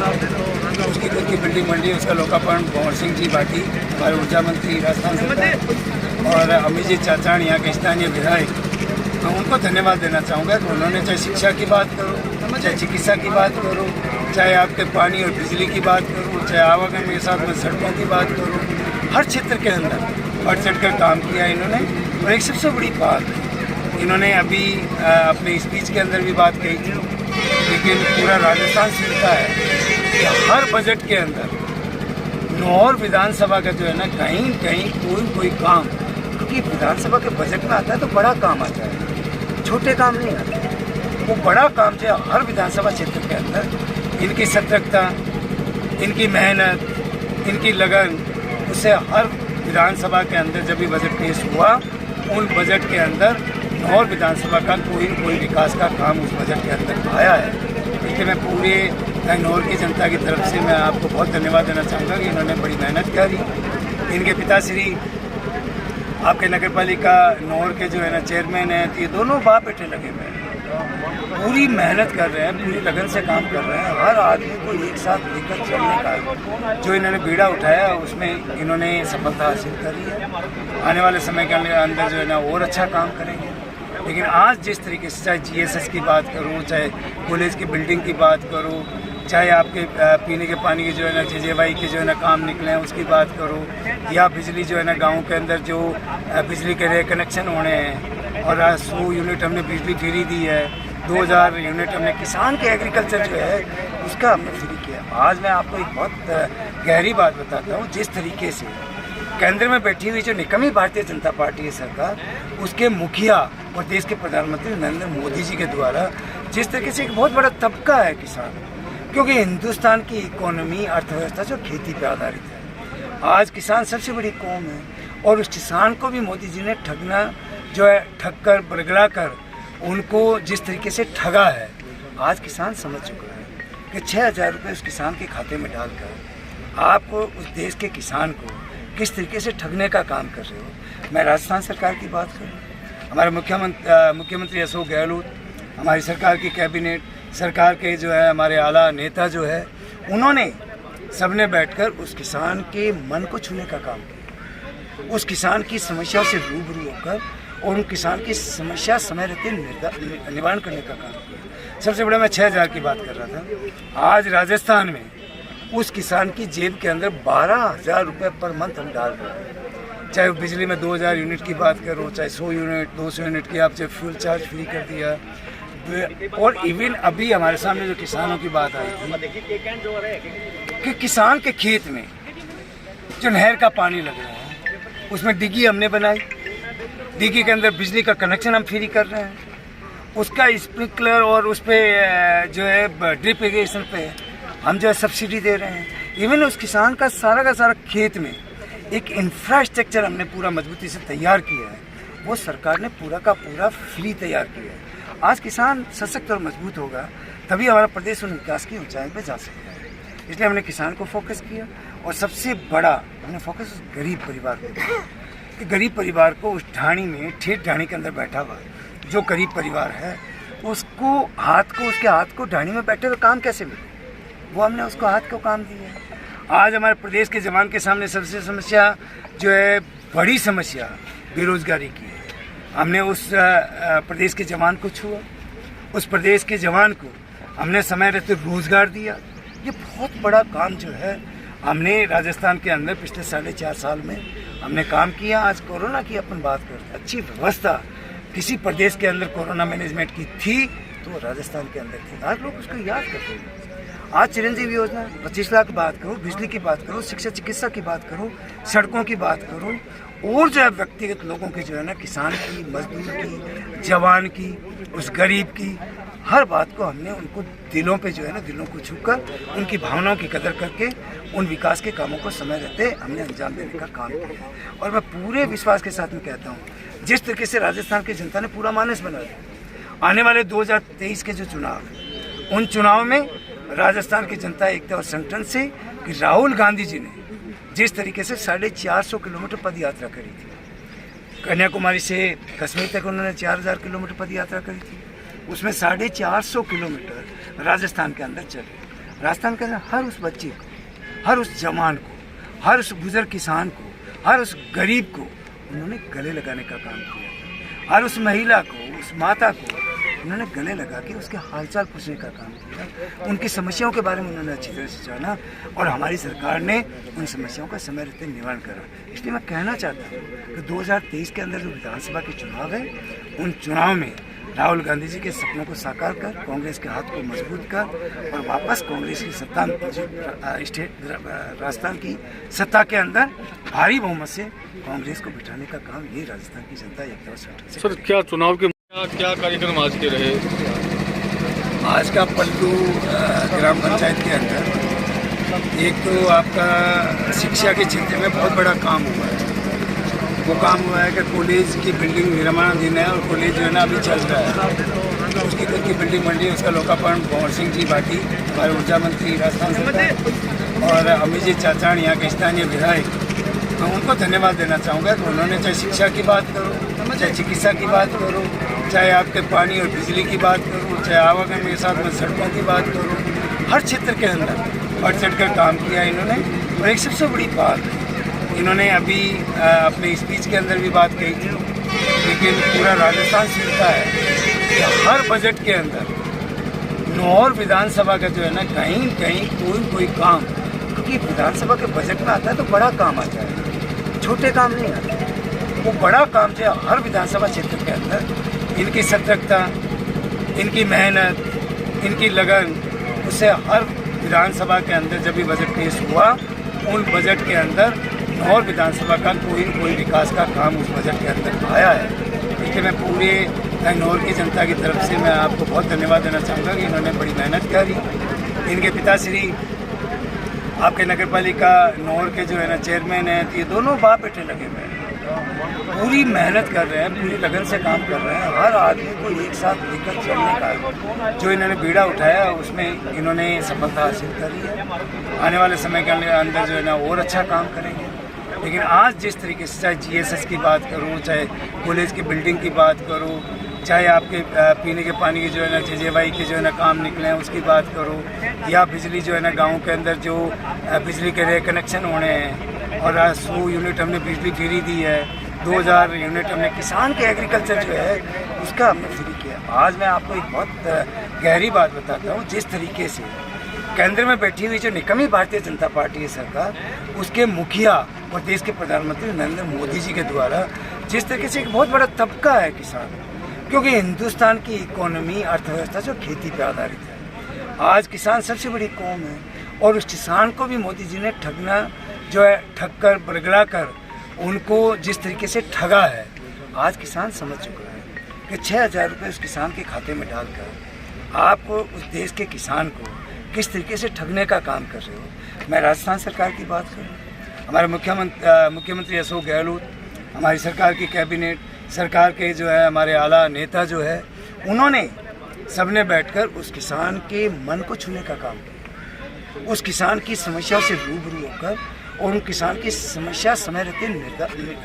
उसकी खुद की बिल्डिंग बन रही है। उसका लोकार्पण भंवर सिंह जी भाटी, हमारे ऊर्जा मंत्री राजस्थान सरकार, और अमित जी चाचान यहाँ के स्थानीय विधायक, मैं उनको धन्यवाद देना चाहूँगा कि उन्होंने चाहे शिक्षा की बात करो, चाहे चिकित्सा की बात करो, चाहे आपके पानी और बिजली की बात करो, चाहे आवागमन के साथ में सड़कों की बात करो, हर क्षेत्र के अंदर बढ़ चढ़ कर काम किया इन्होंने। और एक सबसे बड़ी बात इन्होंने अभी अपने स्पीच के अंदर भी बात कही थी, लेकिन पूरा राजस्थान सुनता है कि हर बजट के अंदर नौर विधानसभा का जो है ना, कहीं कहीं कोई काम, क्योंकि विधानसभा के बजट में आता है तो बड़ा काम आता है, छोटे काम नहीं आते। वो बड़ा काम जो है हर विधानसभा क्षेत्र के अंदर इनकी सतर्कता, इनकी मेहनत, इनकी लगन, उससे हर विधानसभा के अंदर जब भी बजट पेश हुआ, उन बजट के अंदर और विधानसभा का कोई विकास का काम उस बजट के अंदर आया है। इसलिए मैं पूरे नौर की जनता की तरफ से मैं आपको बहुत धन्यवाद देना चाहूँगा कि इन्होंने बड़ी मेहनत करी। इनके पिताश्री आपके नगर पालिका नौर के जो है ना चेयरमैन हैं, तो ये दोनों बाप बेटे लगे हुए हैं। पूरी मेहनत कर रहे हैं, पूरी लगन से काम कर रहे हैं। हर आदमी को एक साथ लेकर चलने का जो इन्होंने बीड़ा उठाया उसमें इन्होंने सफलता हासिल करी है। आने वाले समय के अंदर जो है ना और अच्छा काम करेंगे। लेकिन आज जिस तरीके से चाहे GSS की बात करूँ, चाहे कॉलेज की बिल्डिंग की बात करूँ, चाहे आपके पीने के पानी के जो है ना JJY के जो है ना काम निकले हैं उसकी बात करूँ, या बिजली जो है ना गाँव के अंदर जो बिजली के कनेक्शन होने हैं, और 100 यूनिट हमने बिजली फ्री दी है, 2000 यूनिट हमने किसान के एग्रीकल्चर जो है उसका हमने फ्री किया। आज मैं आपको एक बहुत गहरी बात बताता हूँ। जिस तरीके से केंद्र में बैठी हुई जो निकम्मी भारतीय जनता पार्टी है सरकार, उसके मुखिया और देश के प्रधानमंत्री नरेंद्र मोदी जी के द्वारा जिस तरीके से एक बहुत बड़ा तबका है किसान, क्योंकि हिंदुस्तान की इकोनॉमी अर्थव्यवस्था जो खेती पे आधारित है, आज किसान सबसे बड़ी कौम है। और उस किसान को भी मोदी जी ने ठगना जो है, ठग कर बरगला कर उनको जिस तरीके से ठगा है, आज किसान समझ चुका है कि 6000 रुपये उस किसान के खाते में डालकर आपको उस देश के किसान को किस तरीके से ठगने का काम कर रहे हो। मैं राजस्थान सरकार की बात करूँ, हमारे मुख्यमंत्री अशोक गहलोत, हमारी सरकार की कैबिनेट, सरकार के जो है हमारे आला नेता जो है, उन्होंने सबने बैठकर उस किसान के मन को छूने का काम किया, उस किसान की समस्या से रूबरू होकर और उन किसान की समस्या समय रहते निवारण करने का काम किया। सबसे बड़ा मैं 6000 की बात कर रहा था। आज राजस्थान में उस किसान की जेब के अंदर 12000 रुपये पर मंथ हम डाल रहे हैं। चाहे बिजली में 2000 यूनिट की बात करो, चाहे 100 यूनिट 200 यूनिट की आप चाहे फ्यूल चार्ज फ्री कर दिया, और इवन अभी हमारे सामने जो किसानों की बात आई थी कि किसान के खेत में जो नहर का पानी लग रहा है उसमें डिग्गी हमने बनाई, डिग्गी के अंदर बिजली का कनेक्शन हम फ्री कर रहे हैं, उसका स्प्रिंकलर और उस पर जो है ड्रिप इरिगेशन पे हम जो है सब्सिडी दे रहे हैं। इवन उस किसान का सारा खेत में एक इंफ्रास्ट्रक्चर हमने पूरा मजबूती से तैयार किया है, वो सरकार ने पूरा का पूरा फ्री तैयार किया है। आज किसान सशक्त और मजबूत होगा तभी हमारा प्रदेश उन विकास की ऊंचाई पे जा सकता है। इसलिए हमने किसान को फोकस किया और सबसे बड़ा हमने फोकस उस गरीब परिवार पे किया कि गरीब परिवार को उस ढाणी में ठेठ ढाणी के अंदर बैठा हुआ जो गरीब परिवार है उसके हाथ को ढाणी में बैठे हुए काम कैसे मिले, वो हमने उसको हाथ को काम दिया है। आज हमारे प्रदेश के जवान के सामने सबसे समस्या जो है बड़ी समस्या बेरोजगारी की है। हमने उस प्रदेश के जवान को छुआ, उस प्रदेश के जवान को हमने समय रहते रोजगार दिया। ये बहुत बड़ा काम जो है हमने राजस्थान के अंदर पिछले 4.5 साल में हमने काम किया। आज कोरोना की अपन बात करते हैं, अच्छी व्यवस्था किसी प्रदेश के अंदर कोरोना मैनेजमेंट की थी तो राजस्थान के अंदर थी, आज लोग उसको याद करते हैं। आज चिरंजीवी योजना 25 लाख की बात करो, बिजली की बात करो, शिक्षा चिकित्सा की बात करो, सड़कों की बात करो, और जो है व्यक्तिगत लोगों की जो है ना, किसान की, मजदूर की, जवान की, उस गरीब की, हर बात को हमने उनको दिलों पे जो है ना, दिलों को छूकर उनकी भावनाओं की कदर करके उन विकास के कामों को समय रहते हमने अंजाम देने का काम किया। और मैं पूरे विश्वास के साथ में कहता हूँ, जिस तरीके से राजस्थान की जनता ने पूरा मानस बना दिया, आने वाले 2023 के जो चुनाव हैं, उन चुनाव में राजस्थान की जनता एकता और संगठन से कि राहुल गांधी जी ने जिस तरीके से 450 किलोमीटर पद यात्रा करी थी, कन्याकुमारी से कश्मीर तक उन्होंने 4000 किलोमीटर पद यात्रा करी थी, उसमें 450 किलोमीटर राजस्थान के अंदर चले। राजस्थान के अंदर हर उस बच्चे को, हर उस जवान को, हर उस बुजुर्ग किसान को, हर उस गरीब को उन्होंने गले लगाने का काम किया। हर उस महिला को, उस माता को उन्होंने गले लगा के उसके हालचाल पूछने का काम किया, उनकी समस्याओं के बारे में उन्होंने अच्छी तरह से जाना और हमारी सरकार ने उन समस्याओं का समय रहते निवारण करा। इसलिए मैं कहना चाहता हूँ कि 2023 के अंदर जो विधानसभा के चुनाव है, उन चुनाव में राहुल गांधी जी के सपनों को साकार कर, कांग्रेस के हाथ को मजबूत कर और वापस कांग्रेस की सत्ता राजस्थान की सत्ता के अंदर भारी बहुमत से कांग्रेस को बिठाने का काम ये राजस्थान की जनता एकता से। सर, क्या चुनाव के क्या कार्यक्रम आज के रहे? आज का पल्लू ग्राम पंचायत के अंदर एक तो आपका शिक्षा के क्षेत्र में बहुत बड़ा काम हुआ है। वो काम हुआ है कि कॉलेज की बिल्डिंग निर्माणाधीन है और कॉलेज जो है ना अभी चल रहा है, उसकी खुद की बिल्डिंग बन रही है। उसका लोकार्पण भंवर सिंह जी भाटी, हमारे ऊर्जा मंत्री राजस्थान सरकार, और अमित जी चाचान यहाँ के स्थानीय विधायक, मैं उनको धन्यवाद देना चाहूँगा कि उन्होंने चाहे शिक्षा की बात करो, चाहे चिकित्सा की बात करो, चाहे आपके पानी और बिजली की बात करो, चाहे आवागमन के साथ में सड़कों की बात करो, हर क्षेत्र के अंदर बढ़ चढ़ कर काम किया इन्होंने। और एक सबसे बड़ी बात इन्होंने अभी अपने स्पीच के अंदर भी बात कही थी, लेकिन पूरा राजस्थान सुनता है कि हर बजट के अंदर नौर विधानसभा का जो है ना कहीं कहीं कोई काम, क्योंकि विधानसभा के बजट में आता है तो बड़ा काम आता है, छोटे काम नहीं आते। वो बड़ा काम जो है हर विधानसभा क्षेत्र के अंदर इनकी सतर्कता, इनकी मेहनत, इनकी लगन, उससे हर विधानसभा के अंदर जब भी बजट पेश हुआ उन बजट के अंदर नौर विधानसभा का कोई विकास का काम उस बजट के अंदर आया है। इसलिए मैं पूरे नौर की जनता की तरफ से मैं आपको बहुत धन्यवाद देना चाहूँगा कि इन्होंने बड़ी मेहनत करी। इनके पिताश्री आपके नगर पालिका नौर के जो है ना चेयरमैन हैं, ये दोनों बाप बेटे लगे हुए हैं, पूरी मेहनत कर रहे हैं, पूरी लगन से काम कर रहे हैं। हर आदमी को एक साथ लेकर चलने का जो इन्होंने बीड़ा उठाया उसमें इन्होंने सफलता हासिल करी है। आने वाले समय के अंदर जो है ना और अच्छा काम करेंगे। लेकिन आज जिस तरीके से चाहे GSS की बात करूँ, चाहे कॉलेज की बिल्डिंग की बात करूँ, चाहे आपके पीने के पानी की जो है ना JJY के जो है ना काम निकले हैं उसकी बात करो, या बिजली जो है ना गाँव के अंदर जो बिजली के रे कनेक्शन होने हैं, और 100 यूनिट हमने बिजली फ्री दी है, 2000 यूनिट हमने किसान के एग्रीकल्चर जो है उसका हमने फ्री किया। आज मैं आपको एक बहुत गहरी बात बताता हूँ, जिस तरीके से केंद्र में बैठी हुई जो निकम्मी भारतीय जनता पार्टी है सरकार, उसके मुखिया और देश के प्रधानमंत्री नरेंद्र मोदी जी के द्वारा जिस तरीके से एक बहुत बड़ा तबका है किसान, क्योंकि हिंदुस्तान की इकोनॉमी अर्थव्यवस्था जो खेती पे आधारित है। आज किसान सबसे बड़ी कौम है और उस किसान को भी मोदी जी ने ठगना जो है ठग कर बरगला कर उनको जिस तरीके से ठगा है, आज किसान समझ चुका है कि 6000 रुपये उस किसान के खाते में डालकर आपको उस देश के किसान को किस तरीके से ठगने का काम कर रहे हो। मैं राजस्थान सरकार की बात करूँ, हमारे मुख्यमंत्री अशोक गहलोत, हमारी सरकार की कैबिनेट, सरकार के जो है हमारे आला नेता जो है, उन्होंने सबने बैठकर उस किसान के मन को छूने का काम किया, उस किसान की समस्या से रूबरू होकर और उन किसान की समस्या समय रहते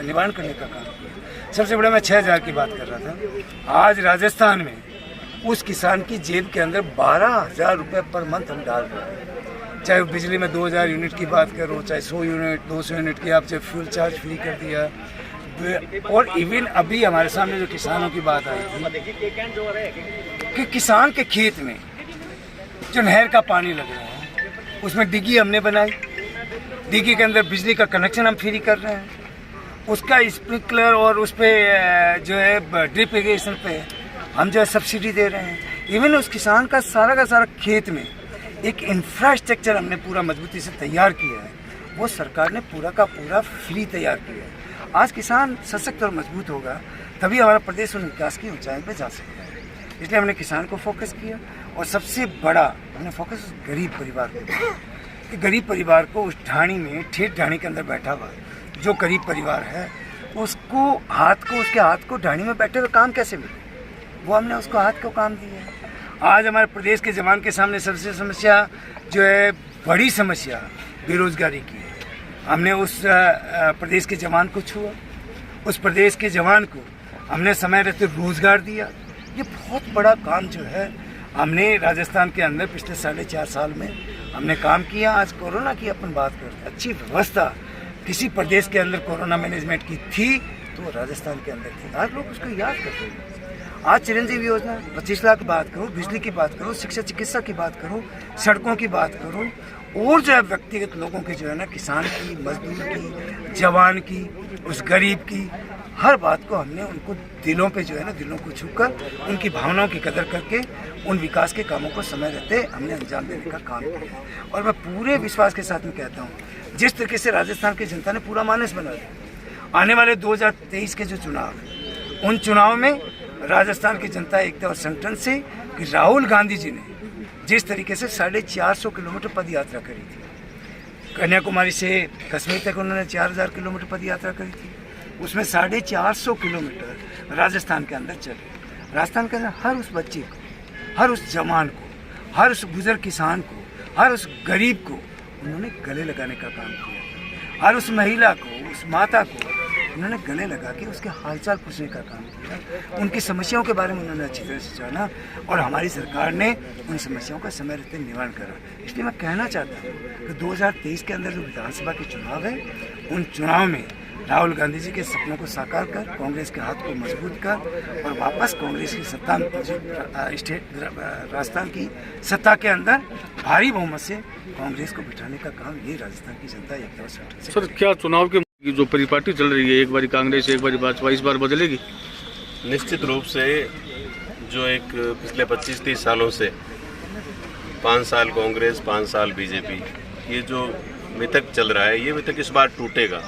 निवारण करने का काम किया। सबसे बड़ा मैं 6000 की बात कर रहा था, आज राजस्थान में उस किसान की जेब के अंदर 12000 रुपये पर मंथ हम डाल रहे हैं। चाहे बिजली में 2000 यूनिट की बात करो, चाहे 100 यूनिट 200 यूनिट की आप चाहे फ्यूल चार्ज फ्री कर दिया, और इवन अभी हमारे सामने जो किसानों की बात आई थी कि किसान के खेत में जो नहर का पानी लग रहा है उसमें डिग्गी हमने बनाई, डिग्गी के अंदर बिजली का कनेक्शन हम फ्री कर रहे हैं, उसका स्प्रिंकलर और उस पर जो है ड्रिप इरिगेशन पे हम जो है सब्सिडी दे रहे हैं। इवन उस किसान का सारा खेत में एक इंफ्रास्ट्रक्चर हमने पूरा मजबूती से तैयार किया है, वो सरकार ने पूरा का पूरा फ्री तैयार किया है। आज किसान सशक्त और मजबूत होगा तभी हमारा प्रदेश उन विकास की ऊंचाई पे जा सकता है। इसलिए हमने किसान को फोकस किया और सबसे बड़ा हमने फोकस उस गरीब परिवार पे किया कि गरीब परिवार को उस ढाणी में ठेठ ढाणी के अंदर बैठा हुआ जो गरीब परिवार है उसको उसके हाथ को ढाणी में बैठे हुए काम कैसे मिले, वो हमने उसको हाथ को काम दिया है। आज हमारे प्रदेश के जवान के सामने सबसे समस्या जो है बड़ी समस्या बेरोजगारी की है। हमने उस प्रदेश के जवान को छुआ, उस प्रदेश के जवान को हमने समय रहते रोजगार दिया। ये बहुत बड़ा काम जो है हमने राजस्थान के अंदर पिछले 4.5 साल में हमने काम किया। आज कोरोना की अपन बात करते हैं, अच्छी व्यवस्था किसी प्रदेश के अंदर कोरोना मैनेजमेंट की थी तो राजस्थान के अंदर थी, आज लोग उसको याद करते हैं। आज चिरंजीवी योजना 25 लाख की बात करो, बिजली की बात करो, शिक्षा चिकित्सा की बात करो, सड़कों की बात करो, और जो है व्यक्तिगत लोगों की जो है ना किसान की, मजदूर की, जवान की, उस गरीब की, हर बात को हमने उनको दिलों पे जो है ना दिलों को छूकर उनकी भावनाओं की कदर करके उन विकास के कामों को समय रहते हमने अंजाम देने का काम किया। और मैं पूरे विश्वास के साथ में कहता हूँ जिस तरीके से राजस्थान की जनता ने पूरा मानस बना दिया, आने वाले 2023 के जो चुनाव हैं उन चुनाव में राजस्थान की जनता एकता और संगठन से कि राहुल गांधी जी ने जिस तरीके से 450 किलोमीटर पद यात्रा करी थी, कन्याकुमारी से कश्मीर तक उन्होंने 4000 किलोमीटर पद यात्रा करी थी, उसमें 450 किलोमीटर राजस्थान के अंदर चले। राजस्थान के अंदर हर उस बच्चे को, हर उस जवान को, हर उस बुजुर्ग किसान को, हर उस गरीब को उन्होंने गले लगाने का काम किया। हर उस महिला को, उस माता को उन्होंने गले लगा के उसके हालचाल पूछने का काम किया, उनकी समस्याओं के बारे में उन्होंने अच्छी तरह से जाना और हमारी सरकार ने उन समस्याओं का समय रहते निवारण करा। इसलिए मैं कहना चाहता हूँ कि 2023 के अंदर जो विधानसभा के चुनाव है, उन चुनाव में राहुल गांधी जी के सपनों को साकार कर, कांग्रेस के हाथ को मजबूत कर और वापस कांग्रेस की सत्ता राजस्थान की सत्ता के अंदर भारी बहुमत से कांग्रेस को बिठाने का काम ये राजस्थान की जनता एकता और संगठन से सर, क्या चुनाव की जो परिपाटी चल रही है, एक बारी कांग्रेस एक बारी भाजपा, इस बार बदलेगी? निश्चित रूप से जो एक पिछले 25-30 सालों से 5 साल कांग्रेस 5 साल बीजेपी, ये जो मिथक चल रहा है, ये मिथक इस बार टूटेगा।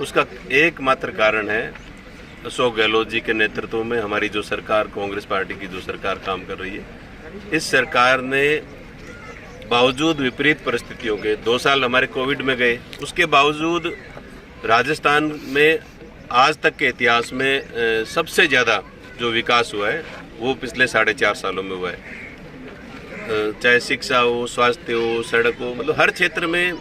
उसका एकमात्र कारण है अशोक गहलोत जी के नेतृत्व में हमारी जो सरकार, कांग्रेस पार्टी की जो सरकार काम कर रही है। इस सरकार ने बावजूद विपरीत परिस्थितियों के 2 साल हमारे कोविड में गए, उसके बावजूद राजस्थान में आज तक के इतिहास में सबसे ज़्यादा जो विकास हुआ है वो पिछले 4.5 सालों में हुआ है। चाहे शिक्षा हो, स्वास्थ्य हो, सड़क हो, मतलब हर क्षेत्र में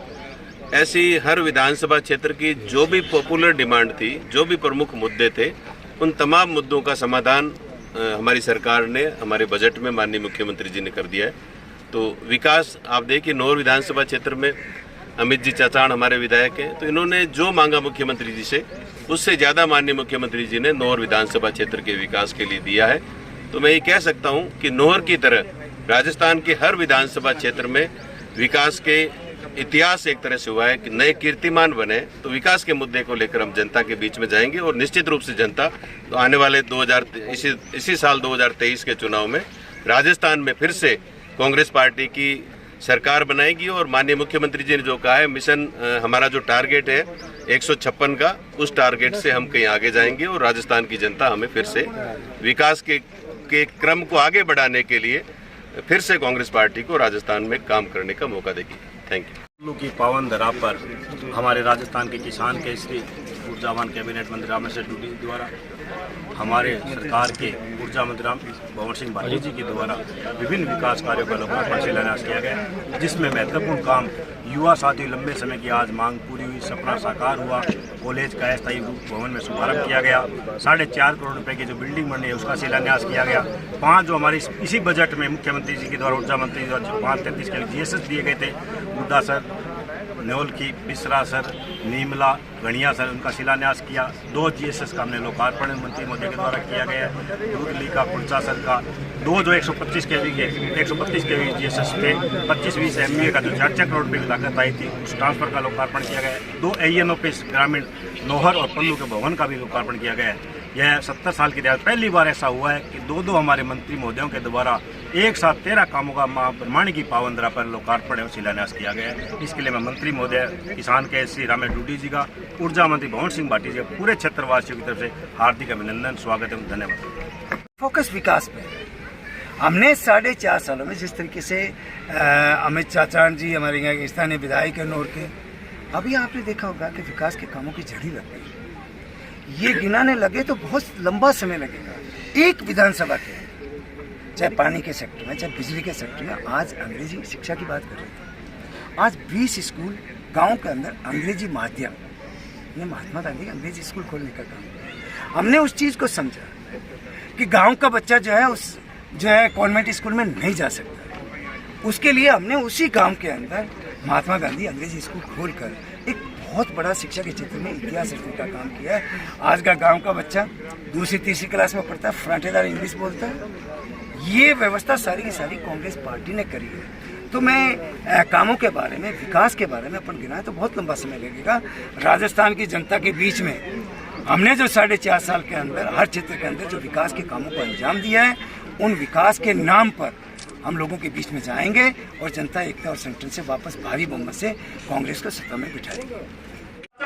ऐसी हर विधानसभा क्षेत्र की जो भी पॉपुलर डिमांड थी, जो भी प्रमुख मुद्दे थे, उन तमाम मुद्दों का समाधान हमारी सरकार ने हमारे बजट में माननीय मुख्यमंत्री जी ने कर दिया है। तो विकास आप देखिए, नौर विधानसभा क्षेत्र में अमित जी चाचाण हमारे विधायक हैं, तो इन्होंने जो मांगा मुख्यमंत्री जी से, उससे ज़्यादा माननीय मुख्यमंत्री जी ने नौर विधानसभा क्षेत्र के विकास के लिए दिया है। तो मैं ये कह सकता हूँ कि नौर की तरह राजस्थान के हर विधानसभा क्षेत्र में विकास के इतिहास एक तरह से हुआ है कि नए कीर्तिमान बने। तो विकास के मुद्दे को लेकर हम जनता के बीच में जाएंगे और निश्चित रूप से जनता तो आने वाले इसी साल 2023 के चुनाव में राजस्थान में फिर से कांग्रेस पार्टी की सरकार बनाएगी और माननीय मुख्यमंत्री जी ने जो कहा है, मिशन हमारा जो टारगेट है 156 का, उस टारगेट से हम कहीं आगे जाएंगे और राजस्थान की जनता हमें फिर से विकास के क्रम को आगे बढ़ाने के लिए फिर से कांग्रेस पार्टी को राजस्थान में काम करने का मौका देगी। Thank you. की पावन धरा पर हमारे राजस्थान के किसान के श्री ऊर्जावान कैबिनेट मंत्री रामेश्वर डूडी द्वारा हमारे सरकार के ऊर्जा मंत्री भंवर सिंह भाटी जी के द्वारा विभिन्न विकास कार्यों का लोकार्पण शिलान्यास किया गया, जिसमें महत्वपूर्ण काम युवा साथी लंबे समय की आज मांग पूरी हुई, सपना साकार हुआ। कॉलेज का अस्थायी भवन में शुभारंभ किया गया, 4.5 करोड़ रुपए की जो बिल्डिंग बनी है उसका शिलान्यास किया गया। 5 जो हमारी इसी बजट में मुख्यमंत्री जी के द्वारा ऊर्जा मंत्री द्वारा 533 के GSS दिए गए थे, बुड्ढा सर, न्योल की बिसरा सर, नीमला, गणिया सर, उनका शिलान्यास किया। 2 GSS का हमने लोकार्पण मंत्री महोदय के द्वारा किया गया है। दूधली का, पुलचा सर का 2 जो 125 kV GSS पे 25-20 MVA का जो 4 करोड़ रुपये की लागत आई थी, उस ट्रांसफर का लोकार्पण किया गया है। 2 AEN ऑफिस ग्रामीण नौहर और पल्लू के भवन का भी लोकार्पण किया गया है। यह 70 साल की रियायत पहली बार ऐसा हुआ है कि 2 हमारे मंत्री महोदयों के द्वारा एक साथ 13 कामों का मां ब्रह्मांड की पावनधरा पर लोकार्पण और शिलान्यास किया गया है। इसके लिए मैं मंत्री महोदय, किसान के श्री रामेश्वर डूडी जी का, ऊर्जा मंत्री भंवर सिंह भाटी जी का, पूरे क्षेत्रवासियों की तरफ से हार्दिक अभिनंदन, स्वागत एवं धन्यवाद। फोकस विकास पे हमने 4.5 सालों में जिस तरीके से अमित चाचाण जी हमारे यहाँ के स्थानीय विधायक है नौर के, अभी आपने देखा होगा कि विकास के कामों की झड़ी लग गई। ये गिनाने लगे तो बहुत लंबा समय लगेगा। एक विधानसभा के, चाहे पानी के सेक्टर में, चाहे बिजली के सेक्टर में, आज अंग्रेजी शिक्षा की बात कर रहे थे। आज 20 स्कूल गांव के अंदर अंग्रेजी माध्यम, ये महात्मा गांधी अंग्रेजी स्कूल खोलने का काम। हमने उस चीज़ को समझा कि गांव का बच्चा जो है कॉन्वेंट स्कूल में नहीं जा सकता। उसके लिए हमने उसी गांव के अंदर महात्मा गांधी अंग्रेजी स्कूल खोलकर एक बहुत बड़ा शिक्षा के क्षेत्र में इतिहास रचने का काम किया है। आज का गांव का बच्चा 2री-3री क्लास में पढ़ता है, फ्रंटेदार इंग्लिश बोलता है। ये व्यवस्था सारी की सारी कांग्रेस पार्टी ने करी है। तो मैं कामों के बारे में, विकास के बारे में अपन गिनाए तो बहुत लंबा समय लगेगा। राजस्थान की जनता के बीच में हमने जो 4.5 साल के अंदर हर क्षेत्र के अंदर जो विकास के कामों को अंजाम दिया है, उन विकास के नाम पर हम लोगों के बीच में जाएंगे और जनता एकता और संगठन से वापस भारी बहुमत से कांग्रेस को सत्ता में बिठाएंगे।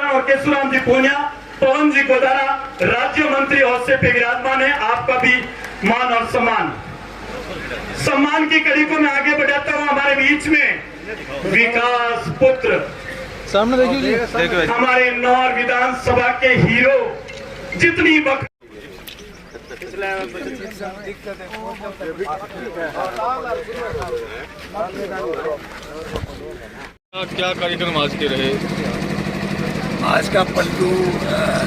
और केशुराम जी पूनिया, पवन जी गोदारा राज्य मंत्री औसे पे विराजमान है। आपका भी मान और सम्मान की कड़ी को मैं आगे बढ़ाता हूँ। हमारे बीच में विकास पुत्र, सामने देखिए, हमारे नौर विधानसभा के हीरो, जितनी वक्त क्या कार्यक्रम आज के रहे? आज का पल्लू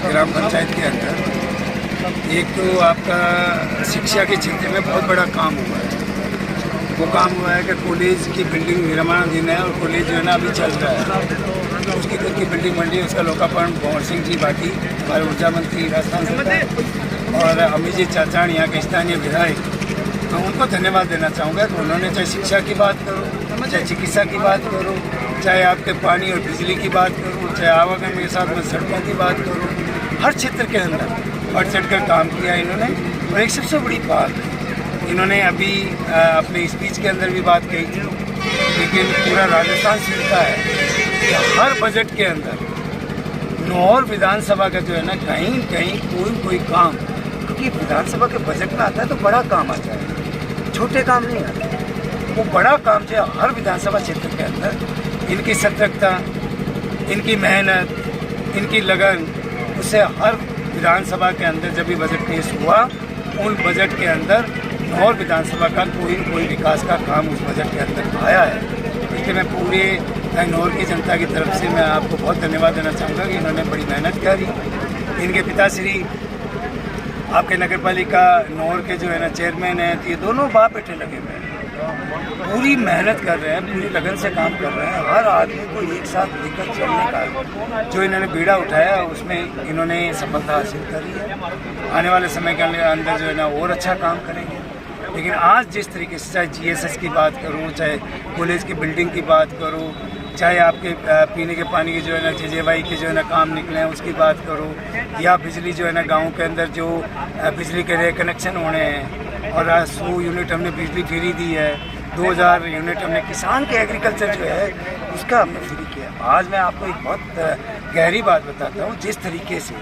ग्राम पंचायत के अंदर एक तो आपका शिक्षा के क्षेत्र में बहुत बड़ा काम हुआ है। वो काम हुआ है कि कॉलेज की बिल्डिंग निर्माणाधीन है और कॉलेज जो है ना अभी चल रहा है। उसकी खुद की बिल्डिंग बन रही है। उसका लोकार्पण भंवर सिंह जी भाटी, हमारे ऊर्जा मंत्री राजस्थान सरकार, और अमित जी चाचान यहाँ के स्थानीय विधायक, मैं उनको धन्यवाद देना चाहूँगा कि उन्होंने चाहे शिक्षा की बात करो, चाहे चिकित्सा की बात करो, चाहे आपके पानी और बिजली की बात करो, चाहे आवागमन के साथ में सड़कों की बात करो, हर क्षेत्र के अंदर बढ़ चढ़ कर काम किया इन्होंने। और एक सबसे बड़ी बात इन्होंने अभी अपने स्पीच के अंदर भी बात कही थी, लेकिन पूरा राजस्थान सुनता है कि हर बजट के अंदर नौर विधानसभा का जो है ना कहीं कहीं कोई काम, क्योंकि विधानसभा के बजट में आता है तो बड़ा काम आता है, छोटे काम नहीं आते। वो बड़ा काम जो है हर विधानसभा क्षेत्र के अंदर इनकी सतर्कता, इनकी मेहनत, इनकी लगन, उससे हर विधानसभा के अंदर जब भी बजट पेश हुआ उन बजट के अंदर और विधानसभा का कोई विकास का काम उस बजट के अंदर आया है। इसलिए मैं पूरे नौर की जनता की तरफ से मैं आपको बहुत धन्यवाद देना चाहूँगा कि इन्होंने बड़ी मेहनत करी। इनके पिताश्री आपके नगर पालिका नौर के जो है ना चेयरमैन हैं, ये दोनों बाप बेटे लगे हुए हैं, पूरी मेहनत कर रहे हैं, पूरी लगन से काम कर रहे हैं। हर आदमी को एक साथ लेकर चलने का जो इन्होंने बीड़ा उठाया उसमें इन्होंने सफलता हासिल करी है। आने वाले समय के अंदर जो है ना और अच्छा काम करेंगे। लेकिन आज जिस तरीके से चाहे GSS की बात करूँ, चाहे कॉलेज की बिल्डिंग की बात करूँ, चाहे आपके पीने के पानी की जो है ना JJY के जो है ना काम निकले हैं उसकी बात करो, या बिजली जो है ना गाँव के अंदर जो बिजली के लिए कनेक्शन होने हैं, और 100 यूनिट हमने बिजली फ्री दी है, 2000 यूनिट हमने किसान के एग्रीकल्चर जो है उसका हमने फ्री किया। आज मैं आपको एक बहुत गहरी बात बताता हूँ, जिस तरीके से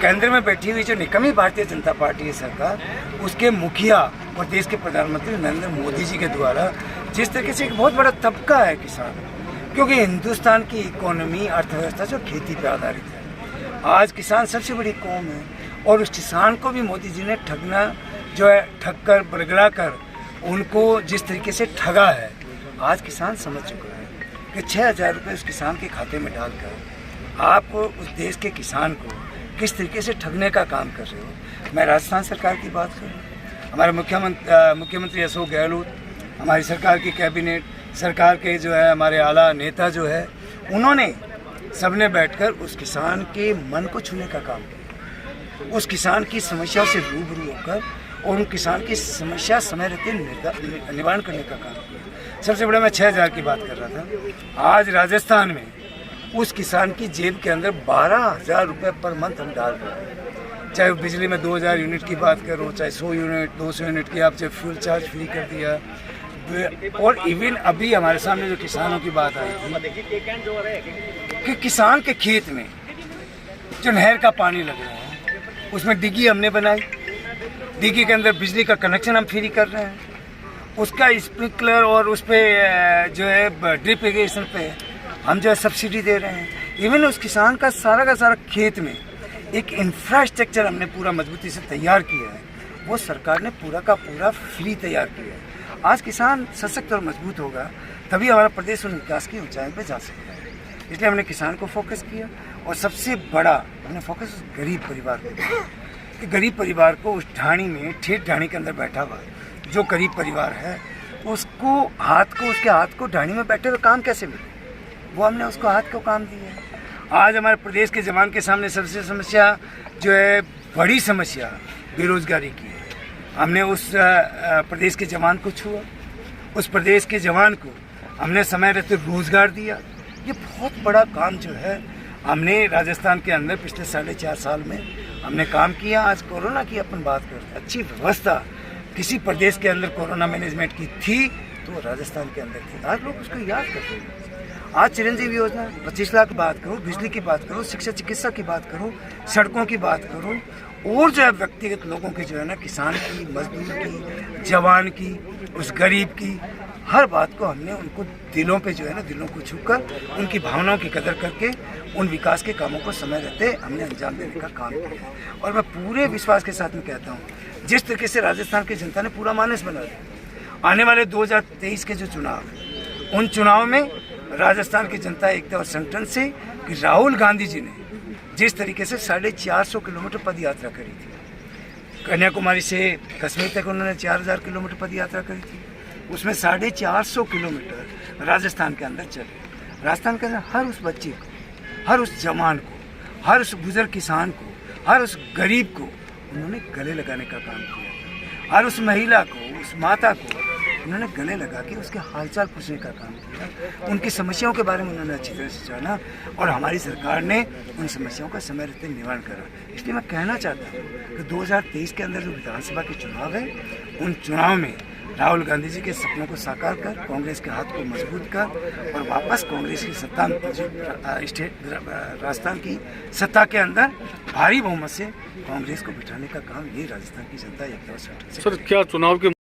केंद्र में बैठी हुई जो निकम्मी भारतीय जनता पार्टी है सरकार, उसके मुखिया और देश के प्रधानमंत्री नरेंद्र मोदी जी के द्वारा जिस तरीके से एक बहुत बड़ा तबका है किसान, क्योंकि हिंदुस्तान की इकोनॉमी अर्थव्यवस्था जो खेती पर आधारित है, आज किसान सबसे बड़ी कौम है। और उस किसान को भी मोदी जी ने ठगना जो है, ठग कर बरगड़ा कर उनको जिस तरीके से ठगा है, आज किसान समझ चुका है कि 6000 रुपये उस किसान के खाते में डालकर आप उस देश के किसान को किस तरीके से ठगने का काम कर रहे हो। मैं राजस्थान सरकार की बात करूँ, हमारे मुख्यमंत्री अशोक गहलोत, हमारी सरकार की कैबिनेट, सरकार के जो है हमारे आला नेता जो है, उन्होंने सबने बैठकर उस किसान के मन को छूने का काम किया, उस किसान की समस्या से रूबरू होकर और उन किसान की समस्या समय रहते निवारण करने का काम किया। सबसे बड़ा मैं 6000 की बात कर रहा था, आज राजस्थान में उस किसान की जेब के अंदर 12000 रुपये पर मंथ हम डाल रहे हैं। चाहे बिजली में 2000 यूनिट की बात करो, चाहे 100 यूनिट 200 यूनिट की आप चाहे फ्यूल चार्ज फ्री कर दिया, और इवन अभी हमारे सामने जो किसानों की बात आई थी कि किसान के खेत में जो नहर का पानी लग रहा है उसमें डिग्गी हमने बनाई, डिग्गी के अंदर बिजली का कनेक्शन हम फ्री कर रहे हैं, उसका स्प्रिंकलर और उस पर जो है ड्रिप इरिगेशन पे हम जो है सब्सिडी दे रहे हैं। इवन उस किसान का सारा खेत में एक इंफ्रास्ट्रक्चर हमने पूरा मजबूती से तैयार किया है, वो सरकार ने पूरा का पूरा फ्री तैयार किया है। आज किसान सशक्त और मजबूत होगा तभी हमारा प्रदेश उन विकास की ऊंचाई पे जा सकता है। इसलिए हमने किसान को फोकस किया, और सबसे बड़ा हमने फोकस गरीब परिवार पे किया कि गरीब परिवार को उस ढाणी में, ठेठ ढाणी के अंदर बैठा हुआ जो गरीब परिवार है उसको उसके हाथ को ढाणी में बैठे हुए काम कैसे मिले, वो हमने उसको हाथ को काम दिया है। आज हमारे प्रदेश के जवान के सामने सबसे समस्या जो है, बड़ी समस्या बेरोजगारी की है। हमने उस प्रदेश के जवान को छुआ, उस प्रदेश के जवान को हमने समय रहते रोजगार दिया। ये बहुत बड़ा काम जो है हमने राजस्थान के अंदर पिछले 4.5 साल में हमने काम किया। आज कोरोना की अपन बात करते, अच्छी व्यवस्था किसी प्रदेश के अंदर कोरोना मैनेजमेंट की थी तो राजस्थान के अंदर थी, आज लोग उसको याद करते हैं। आज चिरंजीवी योजना 25 लाख की बात करो, बिजली की बात करो, शिक्षा चिकित्सा की बात करो, सड़कों की बात करो, और जो है व्यक्तिगत लोगों की जो है ना, किसान की, मजदूर की, जवान की, उस गरीब की, हर बात को हमने उनको दिलों पे जो है ना, दिलों को छूकर उनकी भावनाओं की कदर करके उन विकास के कामों को समय रहते हमने अंजाम देने का काम किया। और मैं पूरे विश्वास के साथ में कहता हूँ, जिस तरीके से राजस्थान की जनता ने पूरा मानस बना दिया, आने वाले 2023 के जो चुनाव, उन चुनाव में राजस्थान की जनता एकता और संगठन से कि राहुल गांधी जी ने जिस तरीके से 450 किलोमीटर पद यात्रा करी थी, कन्याकुमारी से कश्मीर तक उन्होंने 4000 किलोमीटर पद यात्रा करी थी, उसमें 450 किलोमीटर राजस्थान के अंदर चले। राजस्थान के अंदर हर उस बच्चे को, हर उस जवान को, हर उस बुजुर्ग किसान को, हर उस गरीब को उन्होंने गले लगाने का काम किया। हर उस महिला को, उस माता को उन्होंने गले लगा के उसके हालचाल पूछने का काम किया, उनकी समस्याओं के बारे में उन्होंने अच्छी तरह से जाना और हमारी सरकार ने उन समस्याओं का समय रहते निवारण करा। इसलिए मैं कहना चाहता हूँ कि 2023 के अंदर जो विधानसभा के चुनाव है, उन चुनाव में राहुल गांधी जी के सपनों को साकार कर, कांग्रेस के हाथ को मजबूत कर और वापस कांग्रेस की सत्ता राजस्थान की सत्ता के अंदर भारी बहुमत से कांग्रेस को बिठाने का काम ये राजस्थान की जनता एकता और संगठन से सर क्या चुनाव के